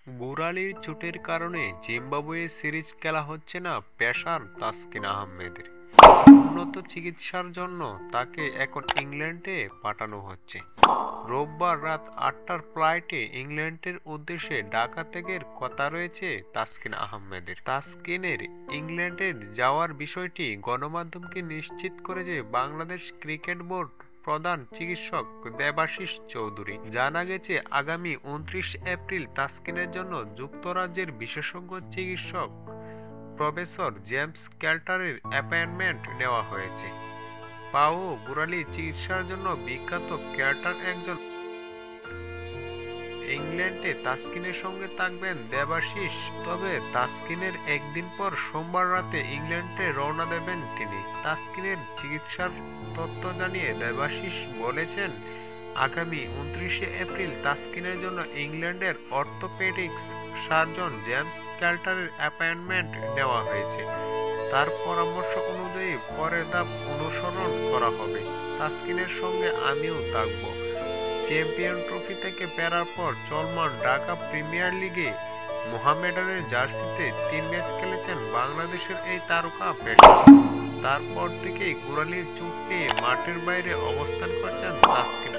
গোড়ালির চোটের কারণে জিম্বাবুয়ে সিরিজ খেলা হচ্ছে না পেসার তাসকিন আহমেদের। উন্নত চিকিৎসার জন্য তাকে এখন ইংল্যান্ডে পাঠানো হচ্ছে। রোববার রাত ৮টার ফ্লাইটে ইংল্যান্ডের উদ্দেশ্যে ঢাকা থেকে কথা রয়েছে তাসকিন আহমেদের। তাসকিনের ইংল্যান্ডে যাওয়ার বিষয়টি গণমাধ্যমকে নিশ্চিত করেছে বাংলাদেশ ক্রিকেট বোর্ড প্রধান চিকিৎসক দেবাশিস চৌধুরী। জানা গেছে, আগামী ২৯ এপ্রিল তাসকিনের জন্য যুক্তরাজ্যের বিশেষজ্ঞ চিকিৎসক প্রফেসর জেমস ক্যালটারের অ্যাপয়েন্টমেন্ট নেওয়া হয়েছে। পা ও গোড়ালির চিকিৎসার জন্য বিখ্যাত ক্যালটার একজন। ইংল্যান্ডে তাসকিনের সঙ্গে থাকবেন দেবাশিস। তবে তাসকিনের একদিন পর সোমবার রাতে ইংল্যান্ডে রওনা দেবেন তিনি। তাসকিনের চিকিৎসার তথ্য জানিয়ে দেবাশিস বলেছেন, আগামী ২৯ এপ্রিল তাসকিনের জন্য ইংল্যান্ডের অর্থোপেডিক্স সার্জন জেমস ক্যালটারের অ্যাপয়েন্টমেন্ট নেওয়া হয়েছে। তার পরামর্শ অনুযায়ী পরের ধাপ অনুসরণ করা হবে। তাসকিনের সঙ্গে আমিও থাকব। চ্যাম্পিয়ন ট্রফি থেকে ফেরার পর চলমান ঢাকা প্রিমিয়ার লিগে মোহামেডানের জার্সিতে ৩ ম্যাচ খেলেছেন বাংলাদেশের এই তারকা পেসার। তারপর থেকেই গোড়ালির চোট নিয়ে মাঠের বাইরে অবস্থান করছেন তাসকিন।